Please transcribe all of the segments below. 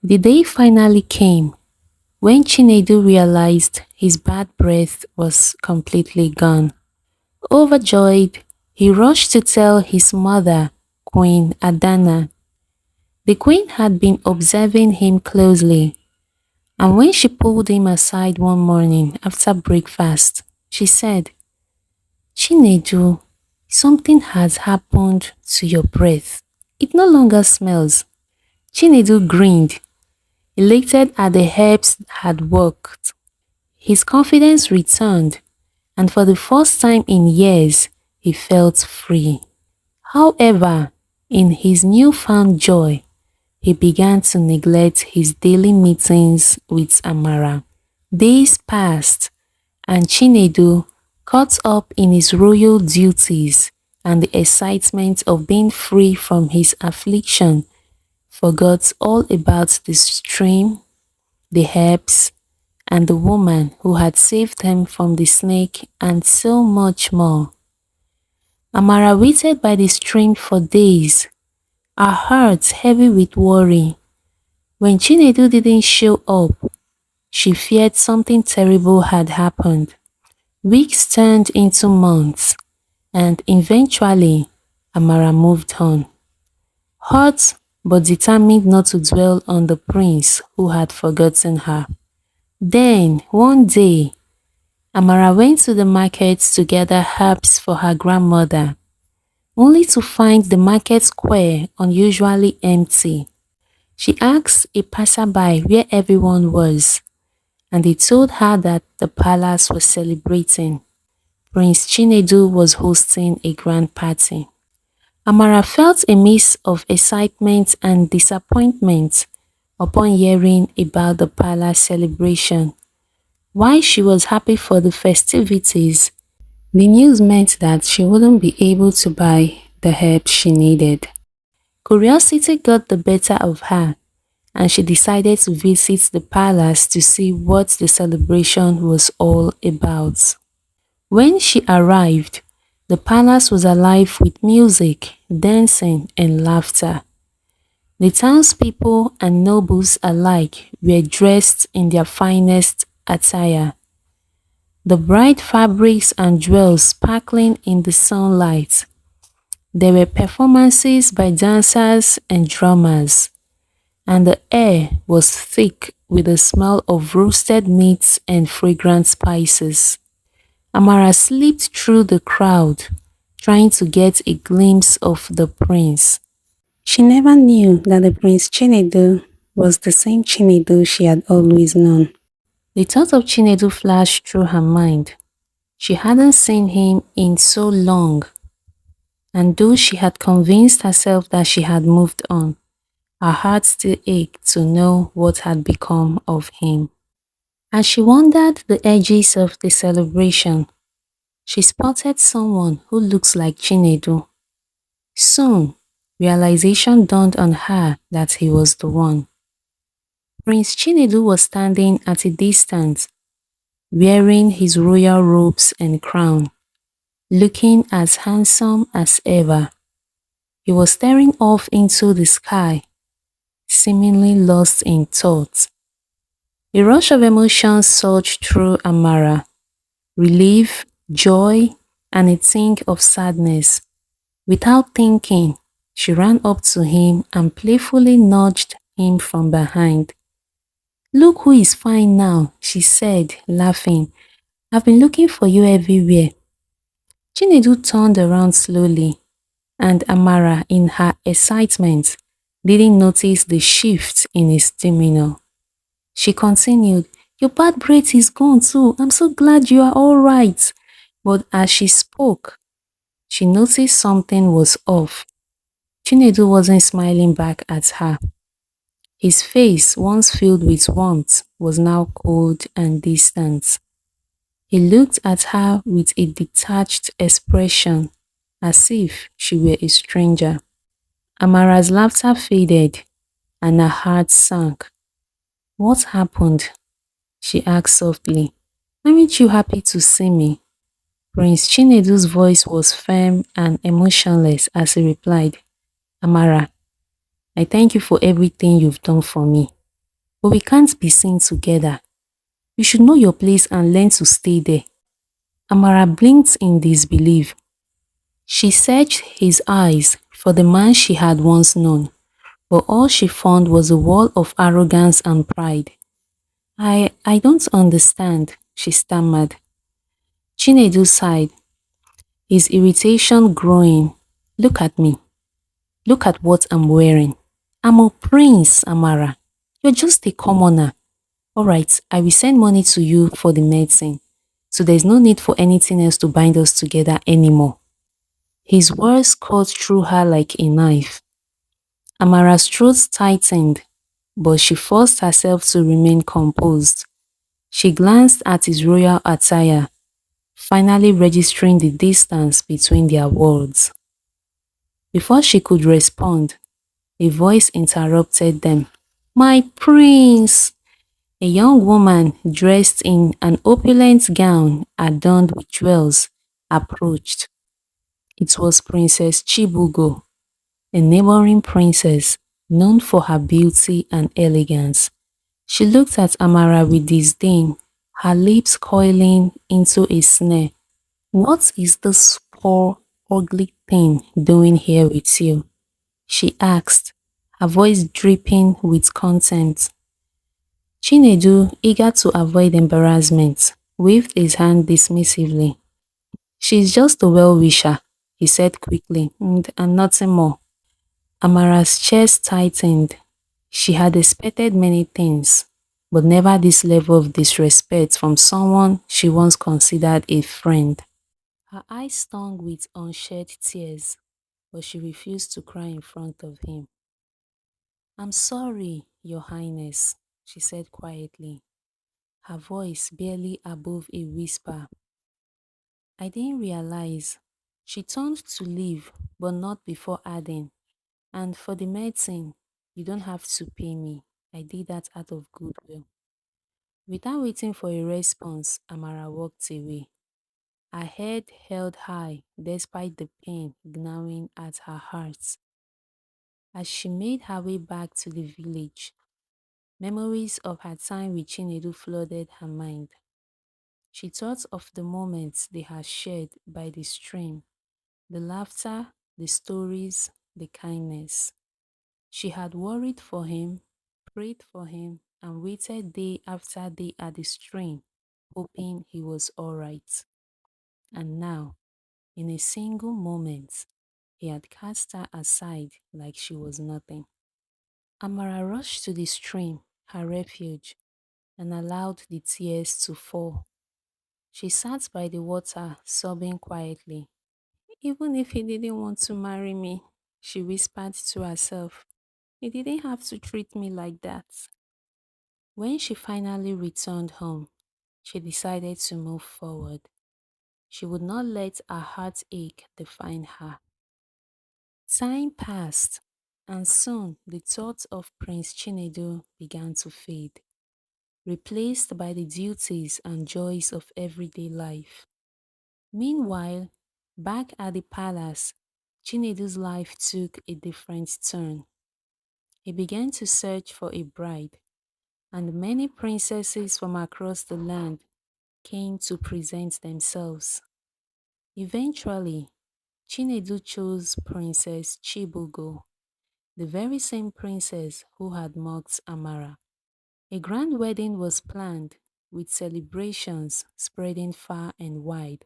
The day finally came when Chinedu realized his bad breath was completely gone. Overjoyed, he rushed to tell his mother, Queen Adana. The queen had been observing him closely, and when she pulled him aside one morning after breakfast, she said, Chinedu, something has happened to your breath. It no longer smells. Chinedu grinned, elated at the herbs had worked. His confidence returned, and for the first time in years, he felt free. However, in his newfound joy, he began to neglect his daily meetings with Amara. Days passed, and Chinedu, caught up in his royal duties and the excitement of being free from his affliction, forgot all about the stream, the herbs, and the woman who had saved him from the snake and so much more. Amara waited by the stream for days, her heart heavy with worry. When Chinedu didn't show up, she feared something terrible had happened. Weeks turned into months, and eventually, Amara moved on. Hurt but determined not to dwell on the prince who had forgotten her. Then, one day, Amara went to the market to gather herbs for her grandmother, only to find the market square unusually empty. She asked a passerby where everyone was, and they told her that the palace was celebrating. Prince Chinedu was hosting a grand party. Amara felt a mix of excitement and disappointment upon hearing about the palace celebration. While she was happy for the festivities, the news meant that she wouldn't be able to buy the herbs she needed. Curiosity got the better of her, and she decided to visit the palace to see what the celebration was all about. When she arrived, the palace was alive with music, dancing, and laughter. The townspeople and nobles alike were dressed in their finest attire, the bright fabrics and jewels sparkling in the sunlight. There were performances by dancers and drummers, and the air was thick with the smell of roasted meats and fragrant spices. Amara slipped through the crowd, trying to get a glimpse of the prince. She never knew that the Prince Chinedu was the same Chinedu she had always known. The thought of Chinedu flashed through her mind. She hadn't seen him in so long, and though she had convinced herself that she had moved on, her heart still ached to know what had become of him. As she wandered the edges of the celebration, she spotted someone who looks like Chinedu. Soon, realization dawned on her that he was the one. Prince Chinedu was standing at a distance, wearing his royal robes and crown, looking as handsome as ever. He was staring off into the sky, seemingly lost in thought. A rush of emotions surged through Amara: relief, joy, and a tinge of sadness. Without thinking, she ran up to him and playfully nudged him from behind. "Look who is fine now," she said, laughing. "I've been looking for you everywhere." Chinedu turned around slowly, and Amara, in her excitement, didn't notice the shift in his demeanor. She continued, "Your bad breath is gone too. I'm so glad you are all right." But as she spoke, she noticed something was off. Chinedu wasn't smiling back at her. His face, once filled with warmth, was now cold and distant. He looked at her with a detached expression, as if she were a stranger. Amara's laughter faded, and her heart sank. "What happened?" she asked softly. "Aren't you happy to see me?" Prince Chinedu's voice was firm and emotionless as he replied, "Amara, I thank you for everything you've done for me. but we can't be seen together. You should know your place and learn to stay there." Amara blinked in disbelief. She searched his eyes for the man she had once known, but all she found was a wall of arrogance and pride. I don't understand," she stammered. Chinedu sighed, his irritation growing. "Look at me. Look at what I'm wearing. I'm a prince, Amara. You're just a commoner. Alright, I will send money to you for the medicine, so there's no need for anything else to bind us together anymore." His words cut through her like a knife. Amara's throat tightened, but she forced herself to remain composed. She glanced at his royal attire, finally registering the distance between their worlds. Before she could respond, a voice interrupted them. "My prince!" A young woman dressed in an opulent gown adorned with jewels approached. It was Princess Chibugo, a neighboring princess known for her beauty and elegance. She looked at Amara with disdain, her lips coiling into a sneer. "What is this poor, ugly thing doing here with you?" she asked, her voice dripping with contempt. Chinedu, eager to avoid embarrassment, waved his hand dismissively. "She's just a well-wisher," he said quickly, and nothing more." Amara's chest tightened. She had expected many things, but never this level of disrespect from someone she once considered a friend. Her eyes stung with unshed tears, but she refused to cry in front of him. "I'm sorry, Your Highness," she said quietly, her voice barely above a whisper. "I didn't realize." She turned to leave, but not before adding, "And for the medicine, you don't have to pay me. I did that out of goodwill." Without waiting for a response, Amara walked away, her head held high despite the pain gnawing at her heart. As she made her way back to the village, memories of her time with Chinedu flooded her mind. She thought of the moments they had shared by the stream, the laughter, the stories, the kindness. She had worried for him, prayed for him, and waited day after day at the stream, hoping he was all right. And now, in a single moment, he had cast her aside like she was nothing. Amara rushed to the stream, her refuge, and allowed the tears to fall. She sat by the water, sobbing quietly. "Even if he didn't want to marry me," she whispered to herself, "he didn't have to treat me like that." When she finally returned home, she decided to move forward. She would not let her heartache define her. Time passed, and soon the thought of Prince Chinedu began to fade, replaced by the duties and joys of everyday life. Meanwhile, back at the palace, Chinedu's life took a different turn. He began to search for a bride, and many princesses from across the land came to present themselves. Eventually, Chinedu chose Princess Chibugo, the very same princess who had mocked Amara. A grand wedding was planned, with celebrations spreading far and wide.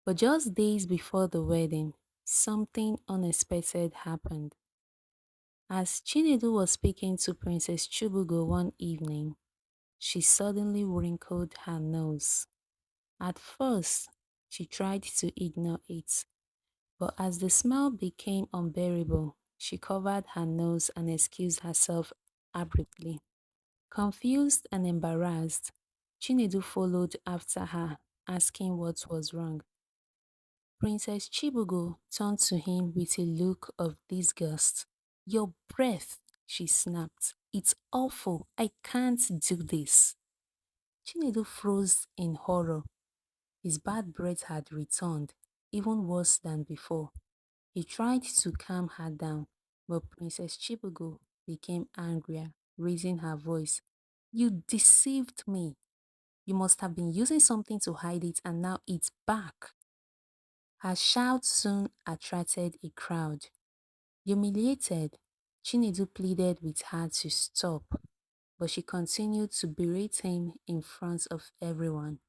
But just days before the wedding, something unexpected happened. As Chinedu was speaking to Princess Chibugo one evening, she suddenly wrinkled her nose. At first, she tried to ignore it, but as the smell became unbearable, she covered her nose and excused herself abruptly. Confused and embarrassed, Chinedu followed after her, asking what was wrong. Princess Chibugo turned to him with a look of disgust. "Your breath," she snapped. "It's awful. I can't do this." Chinedu froze in horror. His bad breath had returned, even worse than before. He tried to calm her down, but Princess Chibugo became angrier. raising her voice. You deceived me. You must have been using something to hide it and now it's back. Her shout soon attracted a crowd. Humiliated, Chinedu pleaded with her to stop, but she continued to berate him in front of everyone.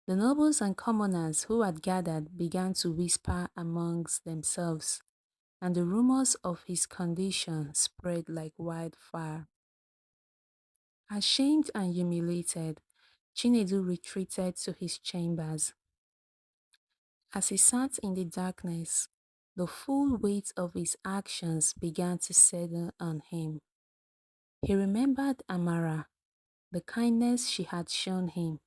The nobles and commoners who had gathered began to whisper amongst themselves, and the rumors of his condition spread like wildfire. Ashamed and humiliated, Chinedu retreated to his chambers. As he sat in the darkness, the full weight of his actions began to settle on him. He remembered Amara, the kindness she had shown him,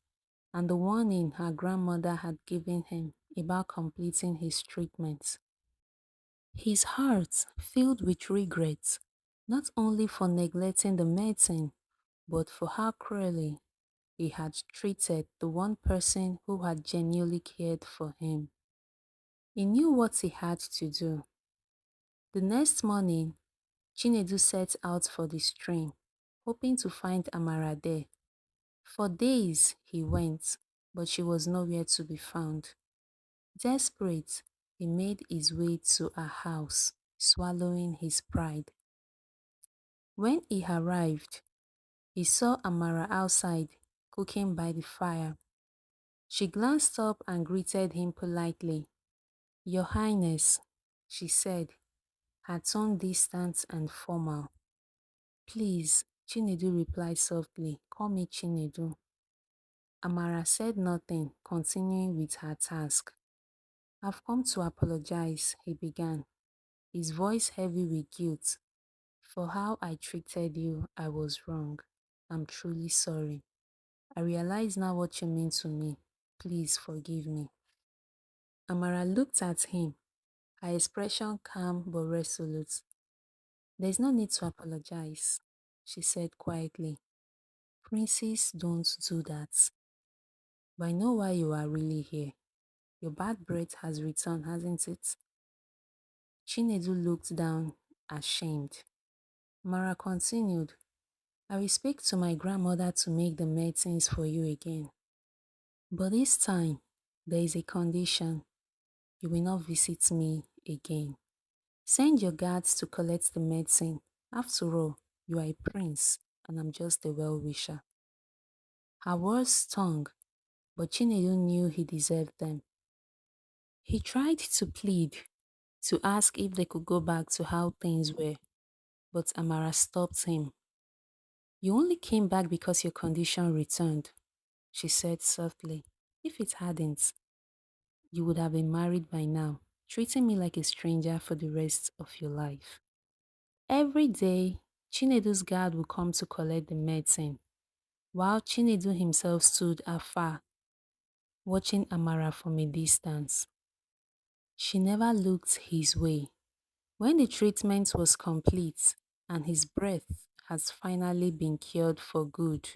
and the warning her grandmother had given him about completing his treatment. His heart filled with regret, not only for neglecting the medicine, but for how cruelly he had treated the one person who had genuinely cared for him. He knew what he had to do. The next morning, Chinedu set out for the stream, hoping to find Amara there. For days he went, but she was nowhere to be found. Desperate, he made his way to her house, swallowing his pride. When he arrived, he saw Amara outside, cooking by the fire. She glanced up and greeted him politely. "Your Highness," she said, her tone distant and formal. "Please," Chinedu replied softly, "call me Chinedu." Amara said nothing, continuing with her task. "I've come to apologize," he began, his voice heavy with guilt. "For how I treated you, I was wrong. I'm truly sorry. I realize now what you mean to me. Please forgive me." Amara looked at him, her expression calm but resolute. "There's no need to apologize," she said quietly. "Princes don't do that. But I know why you are really here. Your bad breath has returned, hasn't it?" Chinedu looked down, ashamed. Mara continued, "I will speak to my grandmother to make the medicines for you again. But this time, there is a condition. You will not visit me again. Send your guards to collect the medicine. After all, you are a prince, and I'm just a well-wisher." Her words stung, but Chinedu knew he deserved them. He tried to plead, to ask if they could go back to how things were, but Amara stopped him. "You only came back because your condition returned," she said softly. "If it hadn't, you would have been married by now, treating me like a stranger for the rest of your life." Every day, Chinedu's guard would come to collect the medicine, while Chinedu himself stood afar, watching Amara from a distance. She never looked his way. When the treatment was complete and his breath has finally been cured for good,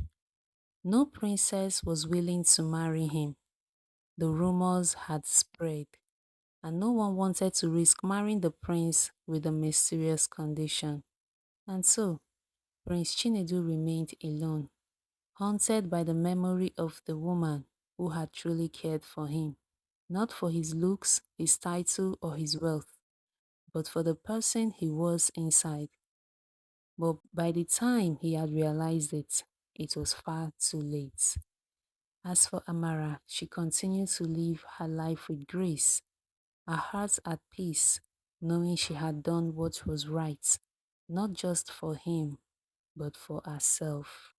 no princess was willing to marry him. The rumors had spread, and no one wanted to risk marrying the prince with a mysterious condition. And so, Prince Chinedu remained alone, haunted by the memory of the woman who had truly cared for him, not for his looks, his title, or his wealth, but for the person he was inside. But by the time he had realized it, it was far too late. As for Amara, she continued to live her life with grace, her heart at peace, knowing she had done what was right, not just for him, but for herself.